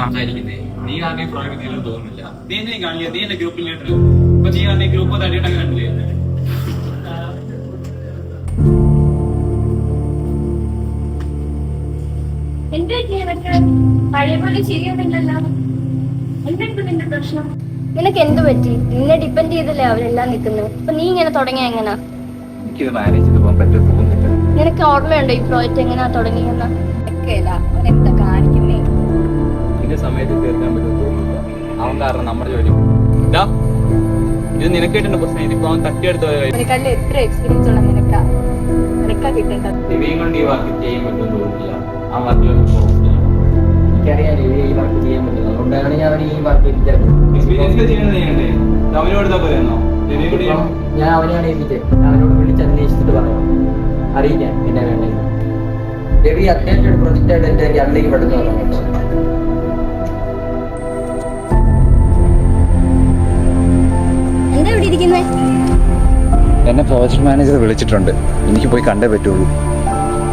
സംസാരിക്കുന്നേ? നീ ആരുടെയും പ്രോജക്റ്റ് ചെയ്യാൻ തോന്നുന്നില്ല. നീ എന്തെങ്കിലും കാണിക്കുക. നീ എന്റെ ഗ്രൂപ്പിൽ ലീഡർ. ഇപ്പൊ നീ ആരുടെ ഗ്രൂപ്പ് തട്ടിയിട്ട് അങ്ങനെ കണ്ടില്ലേ? നിനക്ക് എന്ത് പറ്റി? നിന്നെ ഡിപ്പെൻഡ് ചെയ്തല്ലേ അവരെല്ലാം നിൽക്കുന്നത്. അപ്പൊ നീ ഇങ്ങനെ തുടങ്ങിയ എങ്ങനാ? എനിക്കിത് മാനേജ് ചെയ്ത് പോകാൻ പറ്റുമോ തോന്നുന്നില്ല. നിനക്ക് ഓർമ്മയുണ്ടോ ഈ പ്രോജക്റ്റ് എങ്ങനെയാ തുടങ്ങിയെന്ന്? എന്താ കാണിക്കുന്നേ? ഇതിന്റെ സമയത്ത് തീർക്കാൻ പറ്റുമോ തോന്നുന്നില്ല. അവൻ കാരണം നമ്മുടെ ജോലി ഇത് നിനക്ക് കിട്ടുന്ന പ്രശ്നം. ഇതിപ്പോ അവൻ തട്ടിയെടുത്ത് എത്ര എക്സ്പീരിയൻസ് ഉള്ള നിനക്കാ കിട്ടേണ്ടത്. രവിയും കൊണ്ട് ഈ വർക്ക് ചെയ്യാൻ പറ്റുമെന്ന് തോന്നുന്നില്ല. ആ വർക്കിൽ എനിക്കറിയാം രവി ഈ വർക്ക് ചെയ്യാൻ പറ്റുന്നത്. അതുകൊണ്ടാണ് ഞാൻ അവന് ഈ വർക്ക് ചെയ്യണ്ടേ? അവനോട് പറയുന്നോ? ഞാൻ അവനെയാണ് ഏൽപ്പിച്ചത്. അവനോട് വിളിച്ച് അന്വേഷിച്ചിട്ട് പറയാം, അറിയിക്കാൻ പിന്നെ വേണ്ടത്. രവി അത്യാവശ്യം പ്രൊജക്റ്റ് ആയിട്ട് എന്റെ രണ്ടേക്ക് പെടുന്നു പറഞ്ഞു. എന്താ ഇവിടെ ഇരിക്കുന്നേ? എന്നെ പ്രോജക്ട് മാനേജർ വിളിച്ചിട്ടുണ്ട്. എനിക്ക് പോയി കണ്ടേ പറ്റുള്ളൂ.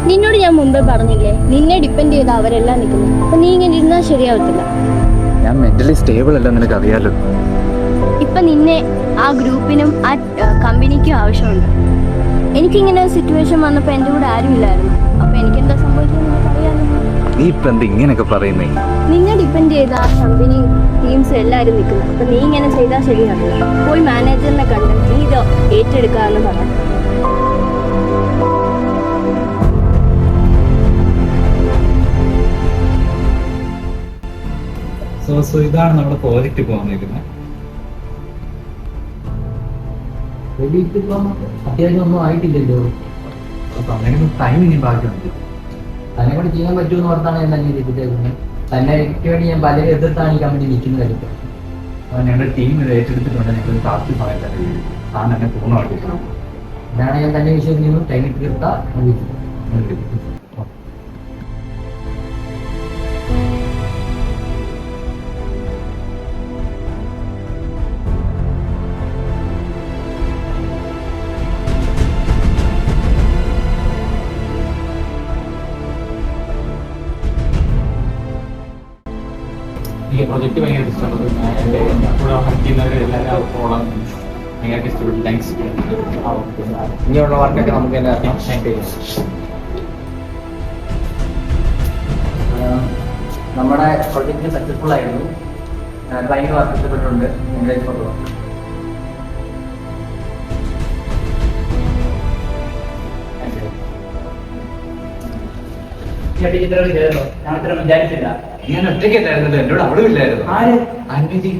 നിന്നോട് ഞാൻ മുമ്പേ പറഞ്ഞില്ലേ, നിന്നെ ഡിപ്പെൻഡ് ചെയ്ത് അവരെല്ലാം നിൽക്കുന്നു. അപ്പൊ നീ ഇങ്ങനെ ഇരുന്നാൽ ശരിയാവത്തില്ല. ഞാൻ മെന്റലി സ്റ്റേബിൾ അല്ല, നിനക്ക് അറിയാലോ. ഇപ്പൊ നിന്നെ ആ ഗ്രൂപ്പിനും ആ കമ്പനിക്കും ആവശ്യമുണ്ട്. എനിക്കിങ്ങനെ ഒരു സിറ്റുവേഷൻ വന്നപ്പോ എന്റെ കൂടെ ആരും ഇല്ലായിരുന്നു. അപ്പൊ എനിക്കെന്താ സംഭവിക്കുന്നത് അറിയാമോ? നീ ഇപ്പൊ എന്ത് ഇങ്ങനെയൊക്കെ പറയുന്നേ? നിന്നെ ഡിപ്പെൻഡ് ചെയ്ത ആ കമ്പനി ടീംസ് എല്ലാവരും നിൽക്കുന്നു. അപ്പൊ നീ ഇങ്ങനെ ചെയ്താൽ ശരിയാവില്ല. പോയി മാനേജറിനെ കണ്ട് നീ ഇത് ഏറ്റെടുക്കാന്ന് പറഞ്ഞു. സോ ഇതാണ് നമ്മുടെ പ്രോജക്റ്റ് പോകാൻ അത്യാവശ്യം ഒന്നും ആയിട്ടില്ലല്ലോ. അപ്പൊ അങ്ങനെ ടൈം ഇനി ബാക്കിയുണ്ട്. തന്നെ കൂടെ ചെയ്യാൻ പറ്റുമെന്ന് ഓർത്താണ് ഞാൻ തന്നെ ചെയ്തിട്ടേക്കുന്നത്. തന്നെ വേണ്ടി ഞാൻ പലരും എതിർത്താണ് ഈ കമ്പനി നിൽക്കുന്നത് കാര്യം. അപ്പൊ ഞങ്ങളുടെ ടീം ഇത് ഏറ്റെടുത്തിട്ടുണ്ട്. ഞങ്ങൾക്ക് കാത്തി സമയത്ത് താൻ എന്നെ പൂർണ്ണമായിട്ട് ഇതാണ് ഞാൻ തന്നെ വിശ്വസിക്കുന്നു. ടൈം തീർത്താ ഈ പ്രൊജക്ട് ഭയങ്കര ഇഷ്ടപ്പെട്ടു. എൻ്റെ കൂടെ വർക്ക് ചെയ്യുന്നവരെല്ലാവരും ഭയങ്കര ഇഷ്ടപ്പെട്ടു. താങ്ക്സ്. ഇനിയുള്ള വർക്കൊക്കെ നമുക്ക് തന്നെ നമ്മുടെ പ്രൊജക്റ്റ് സക്സസ്ഫുൾ ആയിരുന്നു. ഭയങ്കര വർക്ക് ഇഷ്ടപ്പെട്ടിട്ടുണ്ട്. ഞാൻ വിചാരിച്ചില്ല. ഞാൻ ഒറ്റയ്ക്കല്ലായിരുന്നല്ലോ, എന്നോട് അവളും ഇല്ലായിരുന്നു. ആര്? അന്വേഷി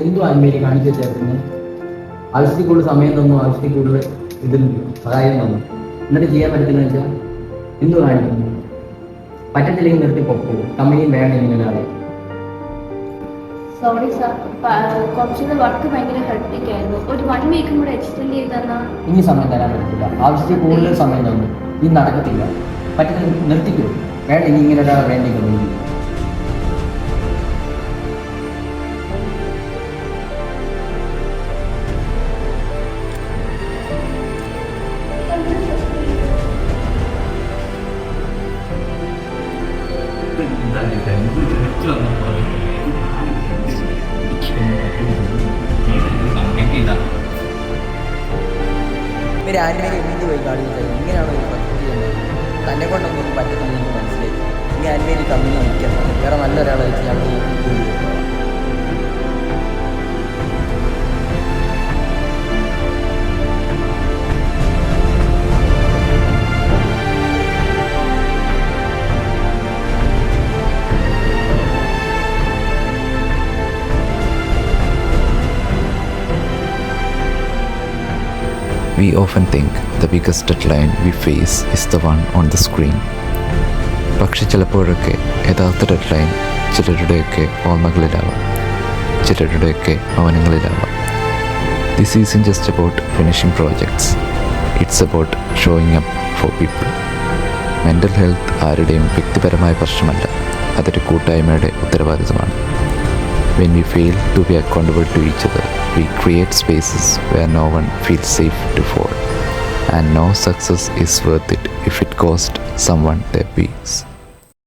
എന്തോ അന്മേരി കാണിച്ചു ചേർക്കുന്നത്. ആവശ്യത്തിൽ കൂടുതൽ സമയം തന്നു, ആവശ്യത്തിൽ കൂടുതൽ ഇതിൽ സഹായം തന്നു. എന്നിട്ട് ചെയ്യാൻ പറ്റത്തില്ലെന്ന് വെച്ചാൽ എന്തോ കാണിക്കുന്നു. പറ്റത്തില്ലെങ്കിൽ നിർത്തി പോകും. കമ്പനിയും വേണം ഇങ്ങനെ ആളെ. സോറി സാർ, കുറച്ചുകൂടെ വർക്ക് ഭയങ്കര ഹെക്ടിക് ആയിരുന്നു. ഒരു 1 വീക്കും കൂടെ എക്സ്റ്റെൻഡ് ചെയ്ത് തന്നാൽ. ഇനി സമയം തരാൻ പറ്റത്തില്ല. ആവശ്യത്തിൽ കൂടുതൽ സമയം തന്നു. ഇനി നടക്കത്തില്ല. പറ്റത്തില്ല, നിർത്തിക്കോ. വേണ്ട ഇനി ഇങ്ങനെ ഒരാൾ വേണ്ടി കമ്പനി. ഇവർ ആന്മേരി എന്ത് പോയി കാണിച്ചത്? ഇങ്ങനെയാണോ ഒരു പ്രൊജക്റ്റ് ചെയ്യുന്നത്? തന്നെ കൊണ്ടൊന്നും പറ്റത്തില്ലെന്ന് മനസ്സിലായി. ഇനി ആന്മേരി കമ്പനി നിൽക്കാൻ വേറെ നല്ലൊരാളെ വെച്ച് ഞങ്ങൾ We often think the biggest deadline we face is the one on the screen. പക്ഷെ ചിലപ്പോഴൊക്കെ യഥാർത്ഥ deadline ചിലരുടെയൊക്കെ ഓർമ്മകളിലാവാം, ചിലരുടെയൊക്കെ ഭവനങ്ങളിലാവാം. This isn't just about finishing projects. It's about showing up for people. Mental health ആരുടെയും വ്യക്തിപരമായ പ്രശ്നമല്ല, അതൊരു കൂട്ടായ്മയുടെ ഉത്തരവാദിത്തമാണ്. When we fail to be accountable to each other, we create spaces where no one feels safe to fall. And no success is worth it if it costs someone their peace.